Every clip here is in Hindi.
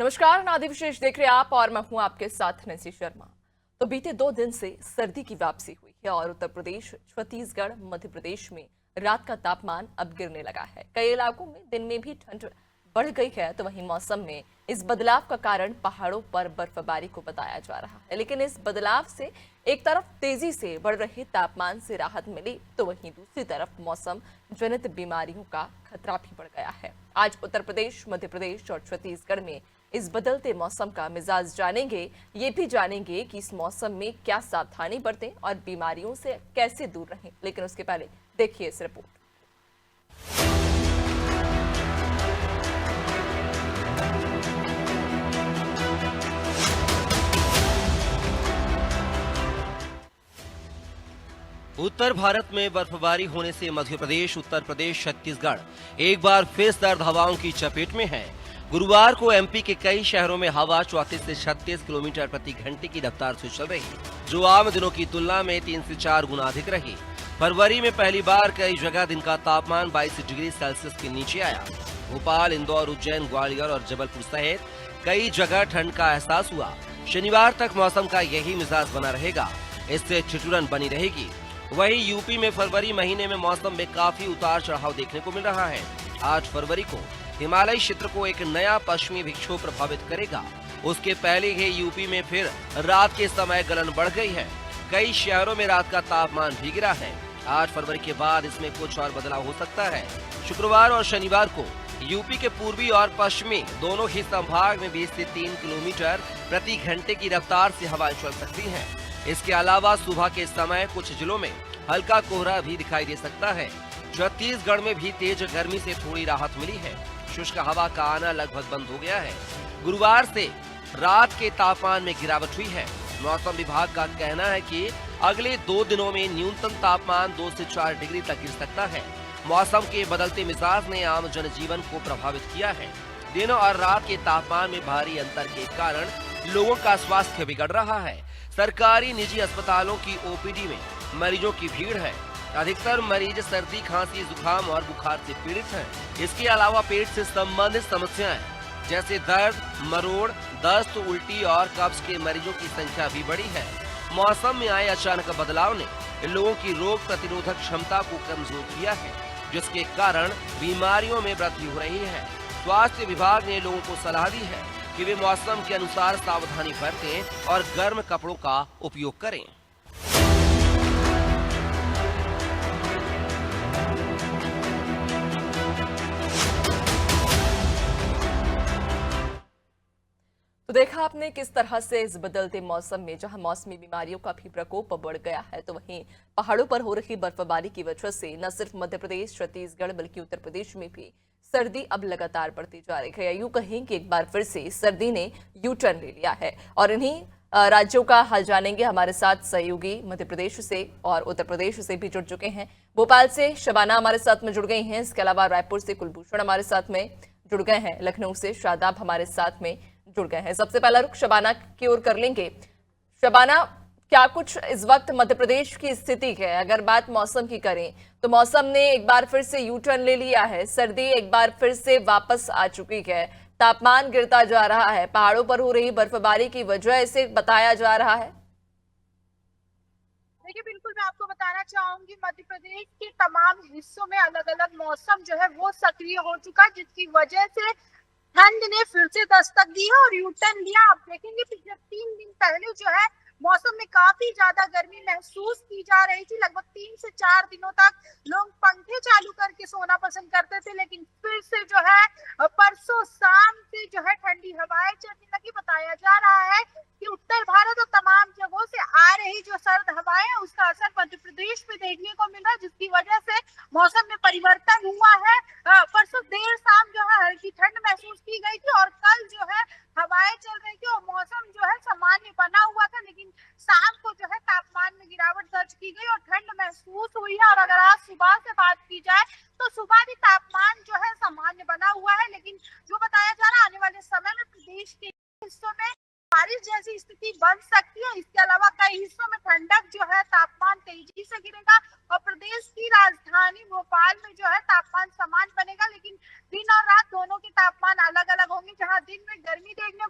नमस्कार, नादि विशेष देख रहे हैं आप और मैं हूं आपके साथ नैन्सी शर्मा। तो बीते 2 दिन से सर्दी की वापसी हुई है और उत्तर प्रदेश, छत्तीसगढ़, मध्य प्रदेश में रात का तापमान अब गिरने लगा है। कई इलाकों में दिन में भी ठंड बढ़ गई है। तो वहीं मौसम में इस बदलाव का कारण पहाड़ों पर बर्फबारी को बताया जा रहा है। लेकिन इस बदलाव से एक तरफ तेजी से बढ़ रहे तापमान से राहत मिली, तो वहीं दूसरी तरफ मौसम जनित बीमारियों का खतरा भी बढ़ गया है। आज उत्तर प्रदेश, मध्य प्रदेश और छत्तीसगढ़ में इस बदलते मौसम का मिजाज जानेंगे। ये भी जानेंगे कि इस मौसम में क्या सावधानी बरतें और बीमारियों से कैसे दूर रहें। लेकिन उसके पहले देखिए इस रिपोर्ट। उत्तर भारत में बर्फबारी होने से मध्य प्रदेश, उत्तर प्रदेश, छत्तीसगढ़ एक बार फिर सर्द हवाओं की चपेट में है। गुरुवार को एमपी के कई शहरों में हवा 34 से 36 किलोमीटर प्रति घंटे की रफ्तार से चल रही, जो आम दिनों की तुलना में 3 से 4 गुना अधिक रही। फरवरी में पहली बार कई जगह दिन का तापमान 22 डिग्री सेल्सियस के नीचे आया। भोपाल, इंदौर, उज्जैन, ग्वालियर और जबलपुर सहित कई जगह ठंड का एहसास हुआ। शनिवार तक मौसम का यही मिजाज बना रहेगा, इससे ठिठुरन बनी रहेगी। वहीं यूपी में फरवरी महीने में मौसम में काफी उतार चढ़ाव देखने को मिल रहा है। 8 फरवरी को हिमालयी क्षेत्र को एक नया पश्चिमी विक्षोभ प्रभावित करेगा। उसके पहले ही यूपी में फिर रात के समय गलन बढ़ गई है। कई शहरों में रात का तापमान भी गिरा है। 8 फरवरी के बाद इसमें कुछ और बदलाव हो सकता है। शुक्रवार और शनिवार को यूपी के पूर्वी और पश्चिमी दोनों ही संभाग में 20 से 3 किलोमीटर प्रति घंटे की रफ्तार से हवाएं चल सकती हैं। इसके अलावा सुबह के समय कुछ जिलों में हल्का कोहरा भी दिखाई दे सकता है। छत्तीसगढ़ में भी तेज गर्मी से थोड़ी राहत मिली है। शुष्क हवा का आना लगभग बंद हो गया है। गुरुवार से रात के तापमान में गिरावट हुई है। मौसम विभाग का कहना है कि अगले 2 दिनों में न्यूनतम तापमान 2 से 4 डिग्री तक गिर सकता है। मौसम के बदलते मिजाज ने आम जनजीवन को प्रभावित किया है। दिन और रात के तापमान में भारी अंतर के कारण लोगों का स्वास्थ्य बिगड़ रहा है। सरकारी निजी अस्पतालों की ओपीडी में मरीजों की भीड़ है। अधिकतर मरीज सर्दी, खांसी, जुकाम और बुखार से पीड़ित हैं। इसके अलावा पेट से संबंधित समस्याएं जैसे दर्द, मरोड़, दस्त, उल्टी और कब्ज के मरीजों की संख्या भी बढ़ी है। मौसम में आए अचानक बदलाव ने लोगों की रोग प्रतिरोधक क्षमता को कमजोर किया है, जिसके कारण बीमारियों में वृद्धि हो रही है। स्वास्थ्य विभाग ने लोगों को सलाह दी है कि वे मौसम के अनुसार सावधानी बरतें और गर्म कपड़ों का उपयोग करें। तो देखा आपने किस तरह से इस बदलते मौसम में जहां मौसमी बीमारियों का भी प्रकोप बढ़ गया है, तो वहीं पहाड़ों पर हो रही बर्फबारी की वजह से न सिर्फ मध्य प्रदेश, छत्तीसगढ़ बल्कि उत्तर प्रदेश में भी सर्दी अब लगातार बढ़ती जा रही है। यूं कहें कि एक बार फिर से सर्दी ने यू टर्न ले लिया है। और इन्हीं राज्यों का हाल जानेंगे हमारे साथ सहयोगी मध्य प्रदेश से और उत्तर प्रदेश से भी जुड़ चुके हैं। भोपाल से शबाना हमारे साथ में जुड़ गई हैं। इसके अलावा रायपुर से कुलभूषण हमारे साथ में जुड़ गए हैं। लखनऊ से शादाब हमारे साथ में जुड़ गए हैं। सबसे पहला रुख शबाना की ओर कर लेंगे। शबाना, क्या कुछ इस वक्त मध्य प्रदेश की स्थिति है? अगर बात मौसम की करें तो मौसम ने एक बार फिर से यू टर्न ले लिया है। सर्दी एक बार फिर से वापस आ चुकी है। तापमान गिरता जा रहा है। पहाड़ों पर हो रही बर्फबारी की वजह इसे बताया जा रहा है। देखिए, बिल्कुल मैं आपको बताना चाहूंगी, मध्य प्रदेश के तमाम हिस्सों में अलग अलग मौसम जो है वो सक्रिय हो चुका है, जिसकी वजह से ठंड ने फिर से दस्तक दी है और यू टर्न लिया। आप देखेंगे पिछले 3 दिन पहले जो है मौसम में काफी ज्यादा गर्मी महसूस की जा रही थी। लगभग 3 से 4 दिनों तक लोग पंखे चालू करके सोना पसंद करते थे, लेकिन फिर से जो है परसों शाम से जो है ठंडी हवाएं चलने लगी। बताया जा रहा है कि उत्तर भारत और तमाम जगहों से आ रही जो सर्द हवाएं है उसका असर मध्य प्रदेश में देखने को मिल रहा है, जिसकी वजह से मौसम में परिवर्तन हुआ है। परसों देर शाम जो है हल्की ठंड महसूस की गई थी और कल जो है हवाएं चल रही थी और मौसम जो है सामान्य बना हुआ था, लेकिन शाम को जो है तापमान में गिरावट दर्ज की गई और ठंड महसूस हुई है। और अगर आज सुबह से बात की जाए तो सुबह भी तापमान जो है सामान्य बना हुआ है, लेकिन जो बताया जा रहा है आने वाले समय में प्रदेश के हिस्सों में बारिश जैसी स्थिति बन सकती है। इसके अलावा कई हिस्सों में ठंडक जो है तापमान तेजी से गिरेगा और प्रदेश की राजधानी भोपाल में जो है तापमान समान बनेगा, लेकिन दिन और रात दोनों के तापमान अलग अलग होंगे। जहां दिन में गर्मी देखने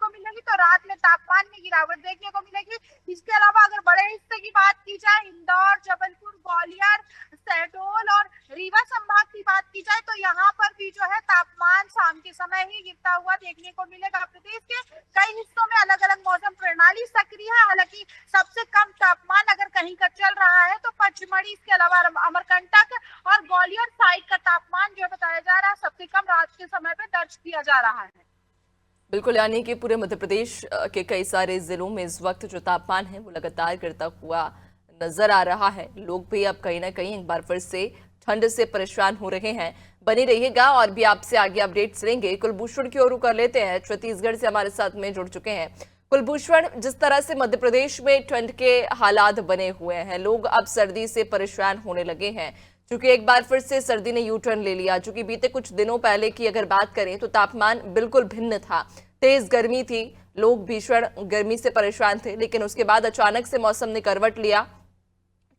शाम के समय ही गिरता हुआ देखने को मिलेगा। प्रदेश के कई हिस्सों में अलग अलग मौसम प्रणाली सक्रिय है। हालांकि सबसे कम तापमान अगर कहीं का चल रहा है तो पचमढ़ी, इसके अलावा अमरकंटक और ग्वालियर साइड का तापमान जो बताया जा रहा है सबसे कम रात के समय पे दर्ज किया जा रहा है। बिल्कुल, यानी कि पूरे मध्य प्रदेश के कई सारे जिलों में इस वक्त जो तापमान है वो लगातार गिरता हुआ नजर आ रहा है। लोग भी अब कहीं ना कहीं एक बार फिर से ठंड से परेशान हो रहे हैं। बने रहिएगा और भी आपसे आगे अपडेट्स लेंगे। कुलभूषण की ओर कर लेते हैं, छत्तीसगढ़ से हमारे साथ में जुड़ चुके हैं। कुलभूषण, जिस तरह से मध्य प्रदेश में ठंड के हालात बने हुए हैं, लोग अब सर्दी से परेशान होने लगे हैं क्योंकि एक बार फिर से सर्दी ने यू टर्न ले लिया। चूंकि बीते कुछ दिनों पहले की अगर बात करें तो तापमान बिल्कुल भिन्न था, तेज गर्मी थी, लोग भीषण गर्मी से परेशान थे, लेकिन उसके बाद अचानक से मौसम ने करवट लिया,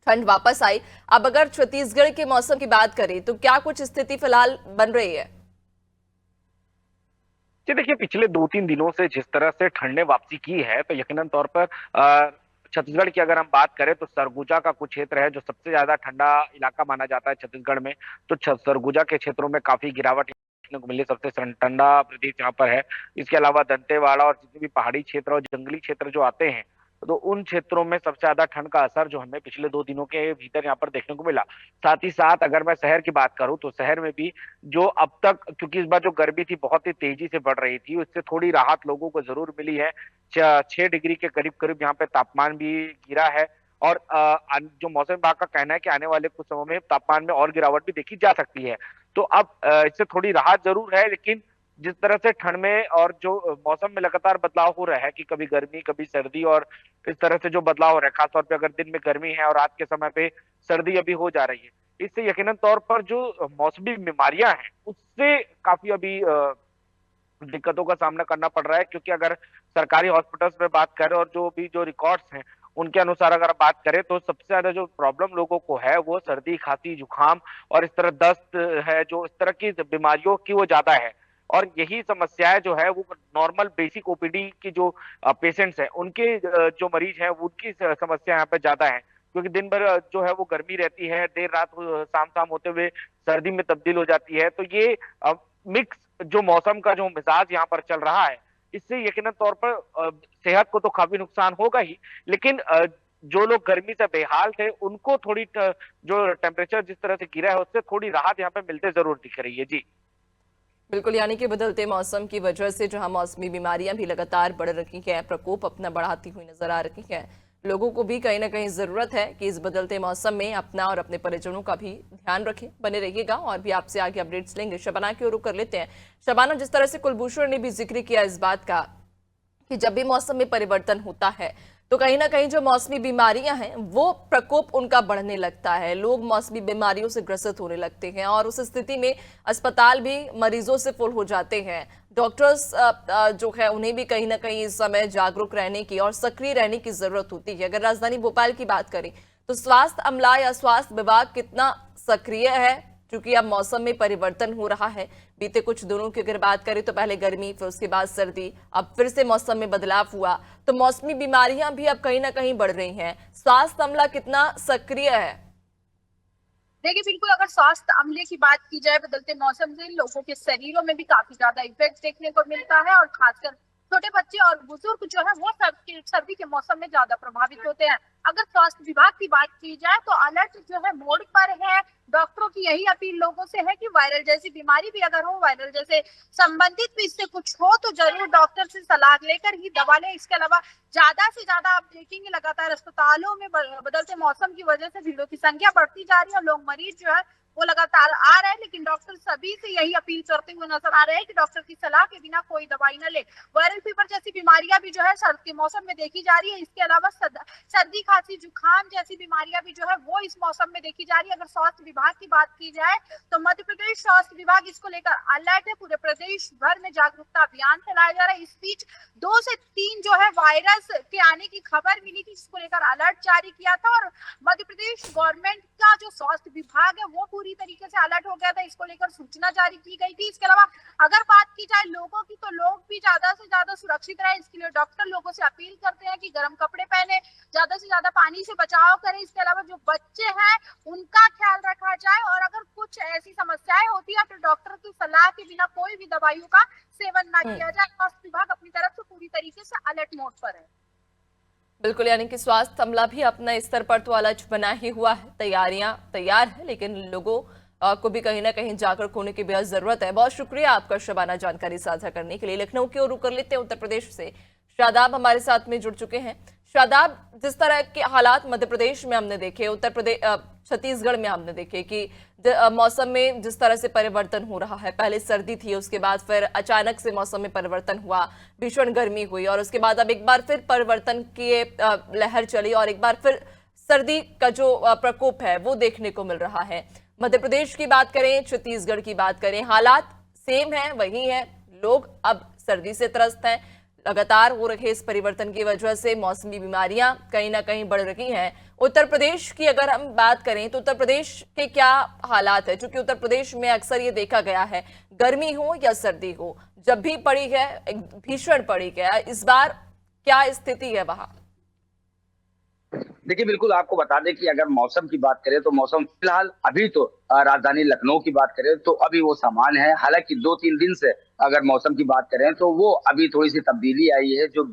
ठंड वापस आई। अब अगर छत्तीसगढ़ के मौसम की बात करें तो क्या कुछ स्थिति फिलहाल बन रही है? जी देखिए, पिछले 2-3 दिनों से जिस तरह से ठंड ने वापसी की है तो यकीनन तौर पर छत्तीसगढ़ की अगर हम बात करें तो सरगुजा का कुछ क्षेत्र है जो सबसे ज्यादा ठंडा इलाका माना जाता है छत्तीसगढ़ में। तो सरगुजा के क्षेत्रों में काफी गिरावट देखने को मिली, सबसे ठंडा प्रदेश यहाँ पर है। इसके अलावा दंतेवाड़ा और जितने भी पहाड़ी क्षेत्र और जंगली क्षेत्र जो आते हैं तो उन क्षेत्रों में सबसे ज्यादा ठंड का असर जो हमें पिछले 2 दिनों के भीतर यहाँ पर देखने को मिला। साथ ही साथ अगर मैं शहर की बात करूं तो शहर में भी जो अब तक, क्योंकि इस बार जो गर्मी थी बहुत ही तेजी से बढ़ रही थी, उससे थोड़ी राहत लोगों को जरूर मिली है। 6 डिग्री के करीब करीब यहाँ पे तापमान भी गिरा है और जो मौसम विभाग का कहना है कि आने वाले कुछ समय में तापमान में और गिरावट भी देखी जा सकती है। तो अब इससे थोड़ी राहत जरूर है, लेकिन जिस तरह से ठंड में और जो मौसम में लगातार बदलाव हो रहा है कि कभी गर्मी कभी सर्दी, और इस तरह से जो बदलाव हो रहा है, खासतौर पे अगर दिन में गर्मी है और रात के समय पे सर्दी अभी हो जा रही है, इससे यकीनन तौर पर जो मौसमी बीमारियां हैं उससे काफी अभी दिक्कतों का सामना करना पड़ रहा है। क्योंकि अगर सरकारी हॉस्पिटल्स में बात करें और जो रिकॉर्ड्स हैं उनके अनुसार अगर बात करें तो सबसे ज्यादा जो प्रॉब्लम लोगों को है वो सर्दी, खांसी, जुकाम और इस तरह दस्त है, जो इस तरह की बीमारियों की वो ज्यादा है। और यही समस्याएं जो है वो नॉर्मल बेसिक ओपीडी की जो पेशेंट्स हैं उनके जो मरीज हैं उनकी समस्या यहाँ पे ज्यादा है। क्योंकि दिन भर जो है वो गर्मी रहती है, देर रात शाम शाम होते हुए सर्दी में तब्दील हो जाती है। तो ये मिक्स जो मौसम का जो मिजाज यहाँ पर चल रहा है, इससे यकीनन तौर पर सेहत को तो काफी नुकसान होगा ही, लेकिन जो लोग गर्मी से बेहाल थे उनको थोड़ी जो टेम्परेचर जिस तरह से गिरा है उससे थोड़ी राहत यहाँ पे मिलते जरूर दिख रही है। जी बिल्कुल, यानी कि बदलते मौसम की वजह से जहां मौसमी बीमारियां भी लगातार बढ़ रही हैं, प्रकोप अपना बढ़ाती हुई नजर आ रही हैं, लोगों को भी कहीं ना कहीं जरूरत है कि इस बदलते मौसम में अपना और अपने परिजनों का भी ध्यान रखें। बने रहिएगा और भी आपसे आगे अपडेट्स लेंगे। शबाना की ओर कर लेते हैं। शबाना, जिस तरह से कुलभूषण ने भी जिक्र किया इस बात का कि जब भी मौसम में परिवर्तन होता है तो कहीं ना कहीं जो मौसमी बीमारियां हैं वो प्रकोप उनका बढ़ने लगता है, लोग मौसमी बीमारियों से ग्रसित होने लगते हैं और उस स्थिति में अस्पताल भी मरीजों से फुल हो जाते हैं। डॉक्टर्स जो है उन्हें भी कहीं ना कहीं इस समय जागरूक रहने की और सक्रिय रहने की जरूरत होती है। अगर राजधानी भोपाल की बात करें तो स्वास्थ्य अमला या स्वास्थ्य विभाग कितना सक्रिय है, क्योंकि अब मौसम में परिवर्तन हो रहा है। बीते कुछ दिनों की अगर बात करें तो पहले गर्मी, फिर उसके बाद सर्दी, अब फिर से मौसम में बदलाव हुआ तो मौसमी बीमारियां भी अब कहीं ना कहीं बढ़ रही हैं। स्वास्थ्य अमला कितना सक्रिय है? देखिए, बिल्कुल अगर स्वास्थ्य अमले की बात की जाए, बदलते मौसम से लोगों के शरीरों में भी काफी ज्यादा इफेक्ट देखने को मिलता है और खासकर छोटे बच्चे और बुजुर्ग जो है वो सर्दी के मौसम में ज्यादा प्रभावित होते हैं। अगर स्वास्थ्य विभाग की बात की जाए तो अलर्ट जो है मोड पर है। डॉक्टरों की यही अपील लोगों से है कि वायरल जैसी बीमारी भी अगर हो, वायरल जैसे संबंधित भी इससे कुछ हो तो जरूर डॉक्टर से सलाह लेकर ही दवा लें। इसके अलावा ज्यादा से ज्यादा आप देखेंगे लगातार अस्पतालों में बदलते मौसम की वजह से भीड़ों की संख्या बढ़ती जा रही है और लोग मरीज जो है वो लगातार आ रहे हैं, लेकिन डॉक्टर सभी से यही अपील करते हुए नजर आ रहे हैं कि डॉक्टर की सलाह के बिना कोई दवाई न ले। वायरल फीवर जैसी बीमारियां भी जो है सर्द के मौसम में देखी जा रही है। इसके अलावा सर्दी, खांसी, जुकाम जैसी बीमारियां भी जो है वो इस मौसम में देखी जा रही है। अगर स्वास्थ्य विभाग की बात की जाए तो मध्य प्रदेश स्वास्थ्य विभाग इसको लेकर अलर्ट है। पूरे प्रदेश भर में जागरूकता अभियान चलाया जा रहा है। इस बीच 2 से 3 जो है वायरस के आने की खबर मिली थी, जिसको लेकर अलर्ट जारी किया था और मध्य प्रदेश गवर्नमेंट का जो स्वास्थ्य विभाग है वो पूरी तरीके से अलर्ट हो गया था। इसको लेकर सूचना जारी की गई थी। इसके अलावा अगर बात की जाए लोगों की तो लोग भी ज्यादा से ज्यादा सुरक्षित रहे, इसके लिए डॉक्टर लोगों से अपील करते हैं कि गर्म कपड़े पहने, ज्यादा से ज्यादा ज्यादा पानी से बचाव करें। इसके अलावा जो बच्चे हैं उनका ख्याल रखा जाए, और अगर कुछ ऐसी समस्याएं होती है तो डॉक्टर की सलाह के बिना कोई भी दवाइयों का सेवन ना किया जाए। स्वास्थ्य विभाग अपनी तरफ से पूरी तरीके से अलर्ट मोड पर है। बिल्कुल, यानी कि स्वास्थ्य अमला भी अपने स्तर पर तो अलर्ट बना ही हुआ है, तैयारियां तैयार है, लेकिन लोगों को भी कहीं ना कहीं जागरूक होने की बेहद जरूरत है। बहुत शुक्रिया आपका शबाना जानकारी साझा करने के लिए। लखनऊ की ओर रुख कर लेते हैं, उत्तर प्रदेश से शादाब हमारे साथ में जुड़ चुके हैं। शादाब, जिस तरह के हालात मध्य प्रदेश में हमने देखे, उत्तर प्रदेश छत्तीसगढ़ में हमने देखे कि मौसम में जिस तरह से परिवर्तन हो रहा है, पहले सर्दी थी, उसके बाद फिर अचानक से मौसम में परिवर्तन हुआ, भीषण गर्मी हुई, और उसके बाद अब एक बार फिर परिवर्तन की लहर चली और एक बार फिर सर्दी का जो प्रकोप है वो देखने को मिल रहा है। मध्य प्रदेश की बात करें, छत्तीसगढ़ की बात करें, हालात सेम है, वही है। लोग अब सर्दी से त्रस्त हैं। लगातार हो रहे इस परिवर्तन की वजह से मौसमी बीमारियां कहीं ना कहीं बढ़ रही हैं। उत्तर प्रदेश की अगर हम बात करें तो उत्तर प्रदेश के क्या हालात है? क्योंकि उत्तर प्रदेश में अक्सर ये देखा गया है, गर्मी हो या सर्दी हो, जब भी पड़ी है भीषण पड़ी है। इस बार क्या स्थिति है वहां? देखिए, बिल्कुल आपको बता दें कि अगर मौसम की बात करें तो मौसम फिलहाल अभी तो राजधानी लखनऊ की बात करें तो अभी वो सामान्य है। हालांकि 2-3 दिन से अगर मौसम की बात करें तो वो अभी थोड़ी सी तब्दीली आई है। जो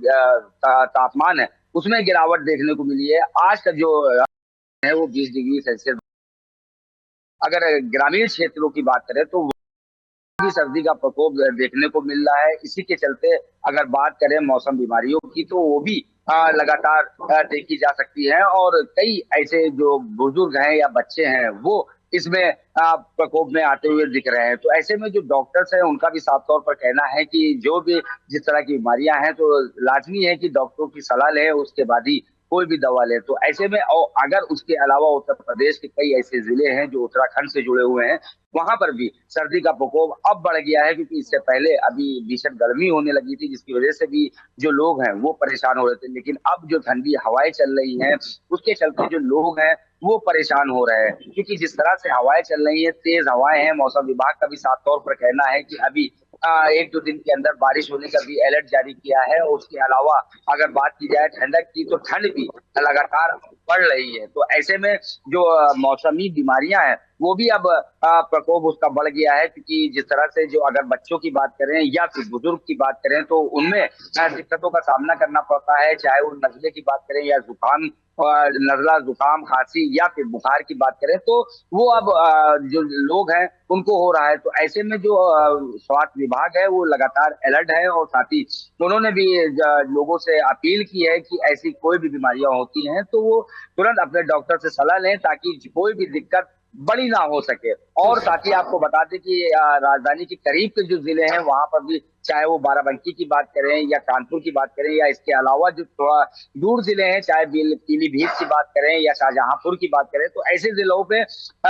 तापमान है उसमें गिरावट देखने को मिली है। आज का जो है वो 20 डिग्री सेल्सियस। अगर ग्रामीण क्षेत्रों की बात करें तो भी सर्दी का प्रकोप देखने को मिल रहा है। इसी के चलते अगर बात करें मौसम बीमारियों की तो वो भी लगातार देखी जा सकती है, और कई ऐसे जो बुजुर्ग हैं या बच्चे हैं वो इसमें प्रकोप में आते हुए दिख रहे हैं। तो ऐसे में जो डॉक्टर्स हैं उनका भी साफ तौर पर कहना है कि जो भी जिस तरह की बीमारियां हैं तो लाजमी है कि डॉक्टरों की सलाह लें, उसके बाद ही कोई भी दवा ले। तो ऐसे में और अगर उसके अलावा उत्तर प्रदेश के कई ऐसे जिले हैं जो उत्तराखंड से जुड़े हुए हैं, वहां पर भी सर्दी का प्रकोप अब बढ़ गया है, क्योंकि इससे पहले अभी भीषण गर्मी होने लगी थी जिसकी वजह से भी जो लोग हैं वो परेशान हो रहे थे। लेकिन अब जो ठंडी हवाएं चल रही हैं उसके चलते जो लोग हैं वो परेशान हो रहे हैं, क्योंकि जिस तरह से हवाएं चल रही है, तेज हवाएं हैं। मौसम विभाग का भी साफ तौर पर कहना है कि अभी 1-2 दिन के अंदर बारिश होने का भी अलर्ट जारी किया है। और उसके अलावा अगर बात की जाए ठंडक की तो ठंड भी लगातार बढ़ रही है। तो ऐसे में जो मौसमी बीमारियां हैं वो भी अब प्रकोप उसका बढ़ गया है, क्योंकि जिस तरह से जो अगर बच्चों की बात करें या फिर बुजुर्ग की बात करें तो उनमें दिक्कतों का सामना करना पड़ता है। चाहे वो नजले की बात करें या जुकाम, नजला, जुकाम, खांसी या फिर बुखार की बात करें तो वो अब जो लोग हैं उनको हो रहा है। तो ऐसे में जो स्वास्थ्य विभाग है वो लगातार अलर्ट है, और साथ ही उन्होंने भी लोगों से अपील की है कि ऐसी कोई भी बीमारियां होती हैं तो वो तुरंत अपने डॉक्टर से सलाह लें, ताकि कोई भी दिक्कत बड़ी ना हो सके। और साथ ही आपको बता दें कि राजधानी के करीब के जो जिले हैं वहां पर भी, चाहे वो बाराबंकी की बात करें या कानपुर की बात करें या इसके अलावा जो थोड़ा दूर जिले हैं, चाहे पीलीभीत की बात करें या शाहजहांपुर की बात करें, तो ऐसे जिलों पे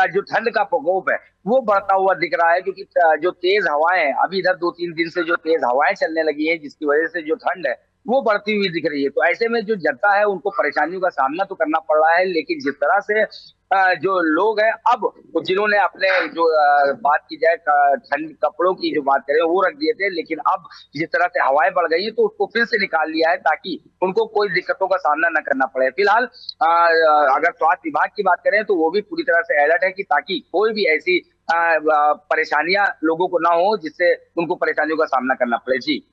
जो ठंड का प्रकोप है वो बढ़ता हुआ दिख रहा है। क्योंकि जो तेज हवाएं हैं, अभी इधर 2-3 दिन से जो तेज हवाएं चलने लगी है जिसकी वजह से जो ठंड है वो बढ़ती हुई दिख रही है। तो ऐसे में जो जनता है उनको परेशानियों का सामना तो करना पड़ रहा है, लेकिन जिस तरह से जो लोग हैं अब जिन्होंने अपने जो बात की जाए ठंड कपड़ों की जो बात करें वो रख दिए थे, लेकिन अब जिस तरह से हवाएं बढ़ गई है तो उसको फिर से निकाल लिया है ताकि उनको कोई दिक्कतों का सामना न करना पड़े। फिलहाल अगर स्वास्थ्य विभाग की बात करें तो वो भी पूरी तरह से अलर्ट है कि ताकि कोई भी ऐसी परेशानियां लोगों को ना हो जिससे उनको परेशानियों का सामना करना पड़े। जी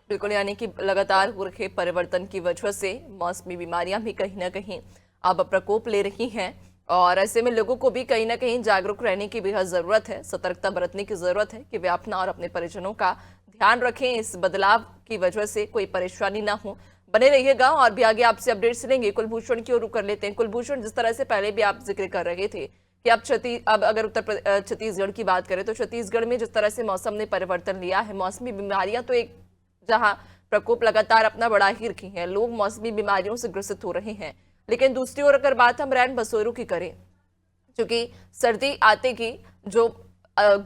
बिल्कुल, यानी कि लगातार हो रहे परिवर्तन की वजह से मौसमी बीमारियां भी कहीं ना कहीं अब प्रकोप ले रही हैं, और ऐसे में लोगों को भी कहीं ना कहीं जागरूक रहने की बेहद जरूरत है, सतर्कता बरतने की जरूरत है कि वे अपना और अपने परिजनों का ध्यान रखें। इस बदलाव की वजह से कोई परेशानी ना हो। बने रहिएगा और भी आगे आपसे अपडेट्स लेंगे। कुलभूषण की ओर रुख कर लेते हैं। कुलभूषण, जिस तरह से पहले भी आप जिक्र कर रहे थे कि अब अगर छत्तीसगढ़ की बात करें तो छत्तीसगढ़ में जिस तरह से मौसम ने परिवर्तन लिया है, मौसमी बीमारियां तो एक जहां प्रकोप लगातार अपना बढ़ा ही रखी है, लोग मौसमी बीमारियों से ग्रसित हो रहे हैं। लेकिन दूसरी ओर अगर बात हम रैन बसेरों की करें, क्योंकि सर्दी आते की जो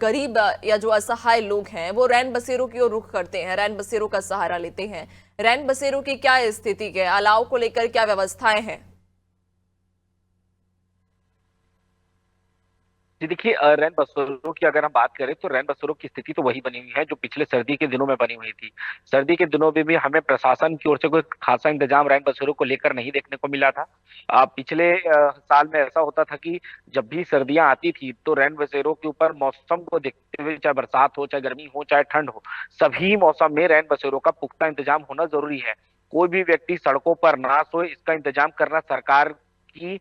गरीब या जो असहाय लोग हैं वो रैन बसेरों की ओर रुख करते हैं, रैन बसेरों का सहारा लेते हैं। रैन बसेरों की क्या स्थिति है, अलाव को लेकर क्या व्यवस्थाएं हैं? जी देखिए, रैन बसेरों की अगर हम बात करें तो रैन बसेरों की स्थिति तो वही बनी हुई है जो पिछले सर्दी के दिनों में बनी हुई थी। सर्दी के दिनों में भी हमें प्रशासन की ओर से कोई खासा इंतजाम रैन बसेरों को लेकर नहीं देखने को मिला था। पिछले साल में ऐसा होता था कि जब भी सर्दियां आती थी तो रैन बसेरों के ऊपर मौसम को देखते हुए, चाहे बरसात हो, चाहे गर्मी हो, चाहे ठंड हो, सभी मौसम में रैन बसेरों का पुख्ता इंतजाम होना जरूरी है। कोई भी व्यक्ति सड़कों पर ना सोए, इसका इंतजाम करना सरकार की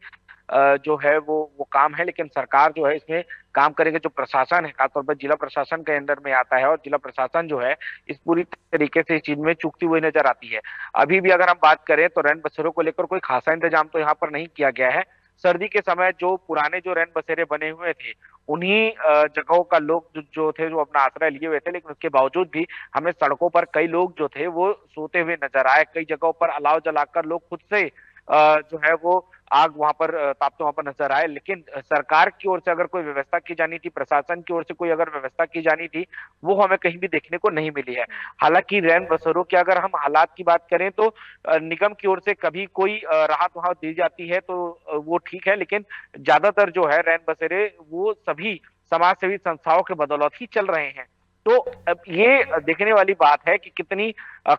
जो है वो काम है। लेकिन सरकार जो है इसमें काम करेंगे, जो प्रशासन है खासतौर पर जिला प्रशासन के अंडर में आता है, और जिला प्रशासन जो है इस पूरी तरीके से इस चीज में चूकती हुई नजर आती है। अभी भी अगर हम बात करें तो रैन बसेरों को लेकर कोई खासा इंतजाम तो यहाँ पर नहीं किया गया है। सर्दी के समय जो पुराने जो रैन बसेरे बने हुए थे, उन्हीं जगहों का लोग जो थे वो अपना आश्रय लिए हुए थे। लेकिन उसके बावजूद भी हमें सड़कों पर कई लोग जो थे वो सोते हुए नजर आए। कई जगहों पर अलाव जलाकर लोग खुद से जो है वो आग वहां पर तापते वहां पर नजर आए। लेकिन सरकार की ओर से अगर कोई व्यवस्था की जानी थी, प्रशासन की ओर से कोई अगर व्यवस्था की जानी थी, वो हमें कहीं भी देखने को नहीं मिली है। हालांकि रैन बसेरों के अगर हम हालात की बात करें तो निगम की ओर से कभी कोई राहत वहां दी जाती है तो वो ठीक है। लेकिन ज्यादातर जो है रैन बसेरे वो सभी समाज सेवी संस्थाओं के बदौलत ही चल रहे हैं। तो अब ये देखने वाली बात है कि कितनी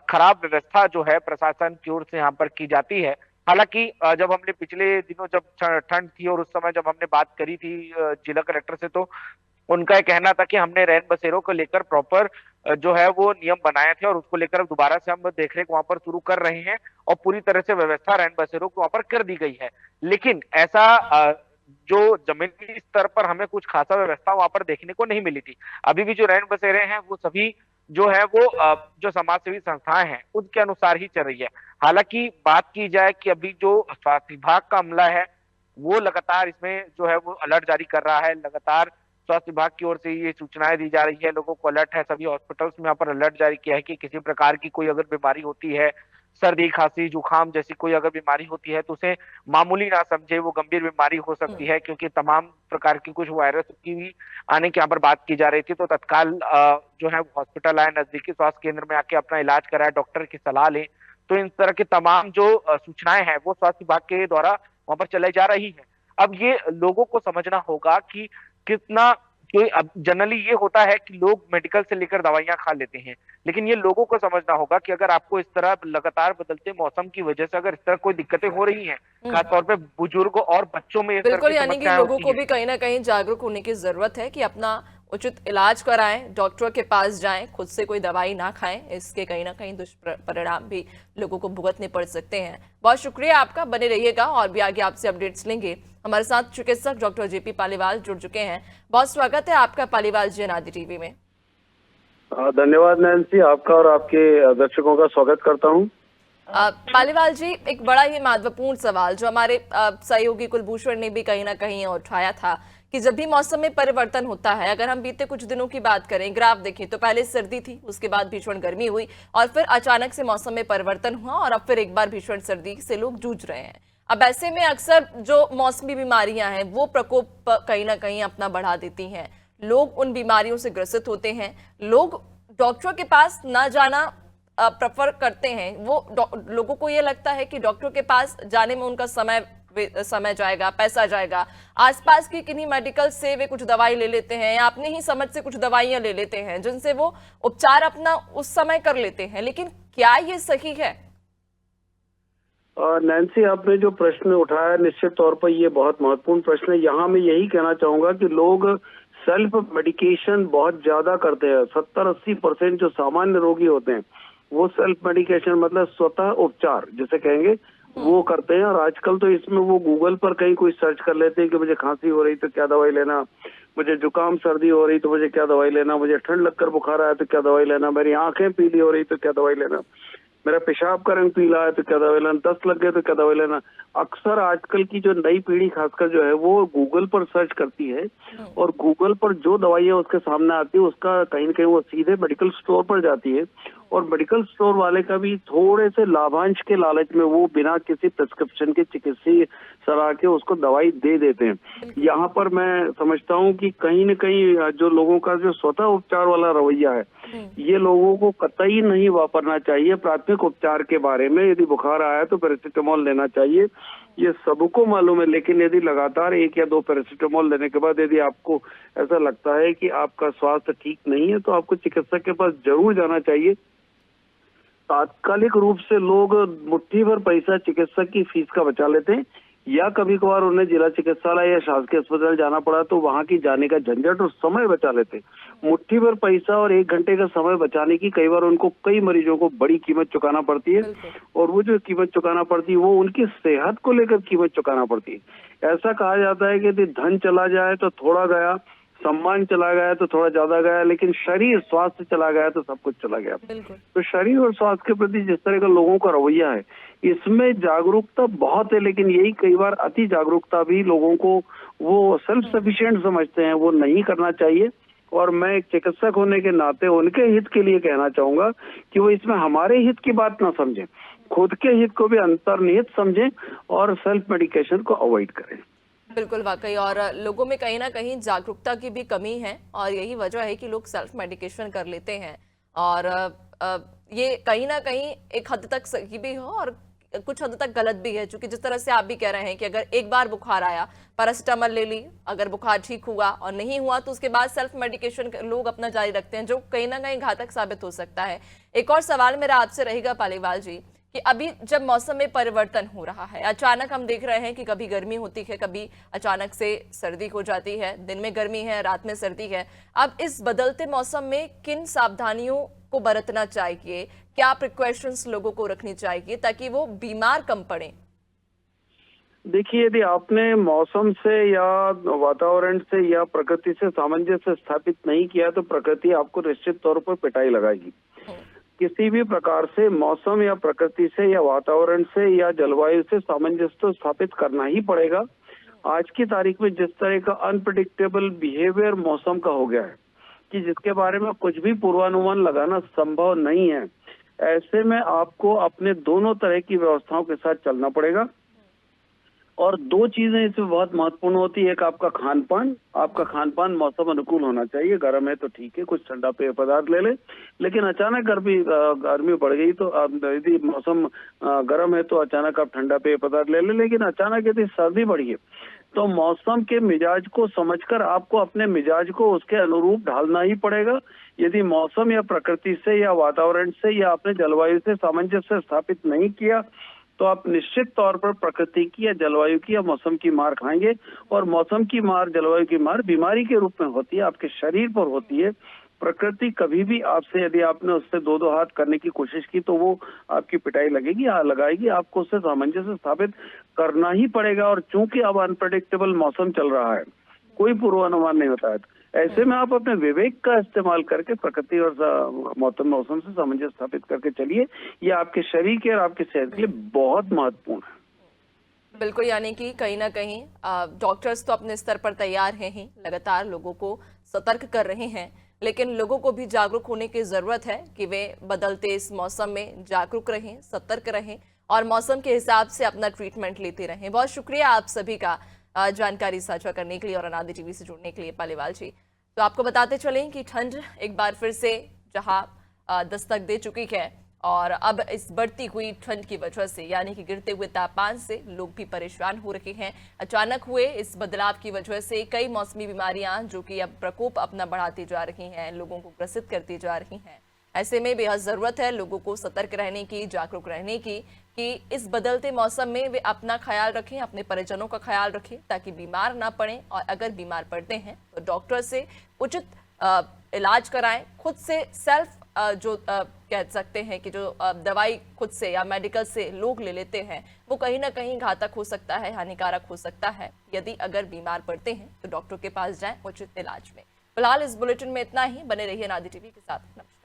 खराब व्यवस्था जो है प्रशासन की ओर से यहाँ पर की जाती है। हालांकि जब हमने पिछले दिनों जब ठंड थी और उस समय जब हमने बात करी थी जिला कलेक्टर से, तो उनका यह कहना था कि हमने रैन बसेरों को लेकर प्रॉपर जो है वो नियम बनाए थे और उसको लेकर अब दोबारा से हम देखरेख वहां पर शुरू कर रहे हैं और पूरी तरह से व्यवस्था रैन बसेरों को वहां पर कर दी गई है। लेकिन ऐसा जो जमीनी स्तर पर हमें कुछ खासा व्यवस्था वहां पर देखने को नहीं मिली थी। अभी भी जो रैन बसेरे हैं वो सभी जो है वो जो समाज सेवी संस्थाएं हैं उनके अनुसार ही चल रही है। हालांकि बात की जाए कि अभी जो स्वास्थ्य विभाग का अमला है वो लगातार इसमें जो है वो अलर्ट जारी कर रहा है। लगातार स्वास्थ्य विभाग की ओर से ये सूचनाएं दी जा रही है, लोगों को अलर्ट है। सभी हॉस्पिटल्स में यहाँ पर अलर्ट जारी किया है कि किसी प्रकार की कोई अगर बीमारी होती है, सर्दी खांसी जुकाम जैसी कोई अगर बीमारी होती है तो उसे मामूली ना समझे, वो गंभीर बीमारी हो सकती है। क्योंकि तमाम प्रकार की कुछ वायरस की भी आने की यहाँ पर बात की जा रही थी। तो तत्काल जो है हॉस्पिटल आए, नजदीकी स्वास्थ्य केंद्र में आके अपना इलाज कराए, डॉक्टर की सलाह लें। तो इन तरह की तमाम जो सूचनाएं हैं वो स्वास्थ्य विभाग के द्वारा वहां पर चलाई जा रही है। अब ये लोगों को समझना होगा कि कितना, कि अब जनरली ये होता है कि लोग मेडिकल से लेकर दवाइयां खा लेते हैं, लेकिन ये लोगों को समझना होगा कि अगर आपको इस तरह लगातार बदलते मौसम की वजह से अगर इस तरह कोई दिक्कतें हो रही हैं, खासतौर पे बुजुर्गों और बच्चों में इस तरह बिल्कुल, की यानी कि समस्याएं लोगों होती को हैं। भी कहीं ना कहीं जागरूक होने की जरूरत है कि अपना उचित इलाज कराएं, डॉक्टर के पास जाएं, खुद से कोई दवाई ना खाएं। इसके कहीं ना कहीं दुष्परिणाम भी लोगों को भुगतने पड़ सकते हैं। बहुत शुक्रिया आपका, बने रहिएगा और भी आगे आपसे अपडेट्स लेंगे। हमारे साथ चिकित्सक डॉक्टर जेपी पालीवाल जुड़ चुके हैं। बहुत स्वागत है आपका पालीवाल जी अनादि टीवी में। धन्यवाद नैन्सी, आपका और आपके दर्शकों का स्वागत करता हूं। पालीवाल जी, एक बड़ा ही महत्वपूर्ण सवाल जो हमारे सहयोगी कुलभूषण ने भी कहीं ना कहीं उठाया था कि जब भी मौसम में परिवर्तन होता है, अगर हम बीते कुछ दिनों की बात करें, ग्राफ देखें तो पहले सर्दी थी, उसके बाद भीषण गर्मी हुई और फिर अचानक से मौसम में परिवर्तन हुआ और अब फिर एक बार भीषण सर्दी से लोग जूझ रहे हैं। अब ऐसे में अक्सर जो मौसमी बीमारियां हैं वो प्रकोप कहीं ना कहीं अपना बढ़ा देती हैं, लोग उन बीमारियों से ग्रसित होते हैं, लोग डॉक्टर के पास ना जाना प्रेफर करते हैं। वो लोगों को ये लगता है कि डॉक्टर के पास जाने में उनका समय जाएगा, पैसा जाएगा। आसपास की किन्हीं मेडिकल से वे कुछ दवाई ले लेते हैं या अपने ही समझ से कुछ दवाइयां ले लेते हैं जिनसे वो उपचार अपना उस समय कर लेते हैं। लेकिन क्या ये सही है? नैन्सी, आपने जो प्रश्न उठाया निश्चित तौर पर ये बहुत महत्वपूर्ण प्रश्न है। यहाँ मैं यही कहना चाहूंगा कि लोग सेल्फ मेडिकेशन बहुत ज्यादा करते हैं। 70-80% जो सामान्य रोगी होते हैं वो सेल्फ मेडिकेशन मतलब स्वतः उपचार जिसे कहेंगे वो करते हैं। और आजकल तो इसमें वो गूगल पर कहीं कोई सर्च कर लेते हैं कि मुझे खांसी हो रही तो क्या दवाई लेना, मुझे जुकाम सर्दी हो रही तो मुझे क्या दवाई लेना, मुझे ठंड लगकर बुखार आया तो क्या दवाई लेना, मेरी आंखें पीली हो रही तो क्या दवाई लेना, मेरा पेशाब का रंग पीला है तो क्या दवाई लेना, दस्त लग गए तो क्या दवाई लेना। अक्सर आजकल की जो नई पीढ़ी खासकर जो है वो गूगल पर सर्च करती है और गूगल पर जो दवाइयाँ उसके सामने आती है उसका कहीं न कहीं वो सीधे मेडिकल स्टोर पर जाती है और मेडिकल स्टोर वाले का भी थोड़े से लाभांश के लालच में वो बिना किसी प्रिस्क्रिप्शन के चिकित्सीय सलाह के उसको दवाई दे देते हैं। यहाँ पर मैं समझता हूँ कि कहीं न कहीं जो लोगों का जो स्वतः उपचार वाला रवैया है ये लोगों को कतई नहीं वापरना चाहिए। प्राथमिक उपचार के बारे में यदि बुखार आया तो पैरासिटामोल लेना चाहिए ये सबको मालूम है। लेकिन यदि लगातार 1 या 2 पैरासीटामोल लेने के बाद यदि आपको ऐसा लगता है कि आपका स्वास्थ्य ठीक नहीं है, तो आपको चिकित्सक के पास जरूर जाना चाहिए। तात्कालिक रूप से लोग मुट्ठी भर पैसा चिकित्सक की फीस का बचा लेते हैं, या कभी कभार उन्हें जिला चिकित्सालय या शासकीय अस्पताल जाना पड़ा तो वहां की जाने का झंझट और समय बचा लेते हैं। मुट्ठी भर पैसा और 1 घंटे का समय बचाने की कई बार उनको, कई मरीजों को बड़ी कीमत चुकाना पड़ती है, और वो जो कीमत चुकाना पड़ती है वो उनकी सेहत को लेकर कीमत चुकाना पड़ती है। ऐसा कहा जाता है कि यदि धन चला जाए तो थोड़ा गया, सम्मान चला गया तो थोड़ा ज्यादा गया, लेकिन शरीर स्वास्थ्य चला गया तो सब कुछ चला गया। तो शरीर और स्वास्थ्य के प्रति जिस तरह का लोगों का रवैया है, इसमें जागरूकता बहुत है, लेकिन यही कई बार अति जागरूकता भी लोगों को, वो सेल्फ सफिशिएंट समझते हैं, वो नहीं करना चाहिए। और मैं एक चिकित्सक होने के नाते उनके हित के लिए कहना चाहूंगा कि वो इसमें हमारे हित की बात ना समझें, खुद के हित को भी अंतर्निहित समझें और सेल्फ मेडिकेशन को अवॉइड करें। बिल्कुल, वाकई। और लोगों में कहीं ना कहीं जागरूकता की भी कमी है, और यही वजह है कि लोग सेल्फ मेडिकेशन कर लेते हैं। और ये कहीं ना कहीं एक हद तक सही भी हो और कुछ हद तक गलत भी है, क्योंकि जिस तरह से आप भी कह रहे हैं कि अगर एक बार बुखार आया, पैरासीटामोल ले ली, अगर बुखार ठीक हुआ और नहीं हुआ तो उसके बाद सेल्फ मेडिकेशन लोग अपना जारी रखते हैं, जो कहीं ना कहीं घातक साबित हो सकता है। एक और सवाल मेरा आपसे रहेगा पालीवाल जी, कि अभी जब मौसम में परिवर्तन हो रहा है, अचानक हम देख रहे हैं कि कभी गर्मी होती है, कभी अचानक से सर्दी हो जाती है, दिन में गर्मी है, रात में सर्दी है। अब इस बदलते मौसम में किन सावधानियों को बरतना चाहिए, क्या प्रिकॉशंस लोगों को रखनी चाहिए ताकि वो बीमार कम पड़े? देखिए, यदि आपने मौसम से या वातावरण से या प्रकृति से सामंजस्य स्थापित नहीं किया तो प्रकृति आपको निश्चित तौर पर पिटाई लगाएगी। किसी भी प्रकार से मौसम या प्रकृति से या वातावरण से या जलवायु से सामंजस्य तो स्थापित करना ही पड़ेगा। आज की तारीख में जिस तरह का अनप्रेडिक्टेबल बिहेवियर मौसम का हो गया है कि जिसके बारे में कुछ भी पूर्वानुमान लगाना संभव नहीं है, ऐसे में आपको अपने दोनों तरह की व्यवस्थाओं के साथ चलना पड़ेगा। और 2 चीजें इसमें बहुत महत्वपूर्ण होती है। एक आपका खान पान मौसम अनुकूल होना चाहिए। गर्म है तो ठीक है, कुछ ठंडा पेय पदार्थ ले ले, लेकिन अचानक गर्मी बढ़ गई तो यदि मौसम गर्म है तो अचानक आप ठंडा पेय पदार्थ ले ले, लेकिन अचानक यदि सर्दी बढ़ी है तो मौसम के मिजाज को समझकर आपको अपने मिजाज को उसके अनुरूप ढालना ही पड़ेगा। यदि मौसम या प्रकृति से या वातावरण से या अपने जलवायु से सामंजस्य स्थापित नहीं किया तो आप निश्चित तौर पर प्रकृति की या जलवायु की या मौसम की मार खाएंगे। और मौसम की मार, जलवायु की मार बीमारी के रूप में होती है, आपके शरीर पर होती है। प्रकृति कभी भी आपसे, यदि आपने उससे 2-2 हाथ करने की कोशिश की तो वो आपकी पिटाई लगाएगी। आपको उससे सामंजस्य स्थापित करना ही पड़ेगा। और चूंकि अब अनप्रेडिक्टेबल मौसम चल रहा है, कोई पूर्वानुमान नहीं होता है, ऐसे में आप अपने विवेक का इस्तेमाल करके प्रकृति और मौसम से सामंजस्य स्थापित करके चलिए। ये आपके शरीर के और आपकी सेहत के लिए बहुत महत्वपूर्ण है। बिल्कुल, यानी कि कहीं ना कहीं डॉक्टर्स तो अपने स्तर पर तैयार हैं ही, लगातार लोगों को सतर्क कर रहे हैं, लेकिन लोगों को भी जागरूक होने की जरूरत है कि वे बदलते इस मौसम में जागरूक रहें, सतर्क रहें और मौसम के हिसाब से अपना ट्रीटमेंट लेते रहें। बहुत शुक्रिया आप सभी का जानकारी साझा करने के लिए और अनादि टीवी से जुड़ने के लिए पालीवाल जी। तो आपको बताते चलें कि ठंड एक बार फिर से जहां दस्तक दे चुकी है, और अब इस बढ़ती हुई ठंड की वजह से, यानी कि गिरते हुए तापमान से लोग भी परेशान हो रहे हैं। अचानक हुए इस बदलाव की वजह से कई मौसमी बीमारियां जो कि अब प्रकोप अपना बढ़ाती जा रही हैं, लोगों को ग्रसित करती जा रही हैं। ऐसे में बेहद जरूरत है लोगों को सतर्क रहने की, जागरूक रहने की, कि इस बदलते मौसम में वे अपना ख्याल रखें, अपने परिजनों का ख्याल रखें ताकि बीमार ना पड़ें, और अगर बीमार पड़ते हैं तो डॉक्टर से उचित इलाज कराएं। खुद से सेल्फ कह सकते हैं कि जो दवाई खुद से या मेडिकल से लोग ले लेते हैं वो कहीं ना कहीं घातक हो सकता है, हानिकारक हो सकता है। यदि अगर बीमार पड़ते हैं तो डॉक्टर के पास जाएं उचित इलाज में। फिलहाल इस बुलेटिन में इतना ही। बने रहिए अनादि टीवी के साथ। नमस्कार।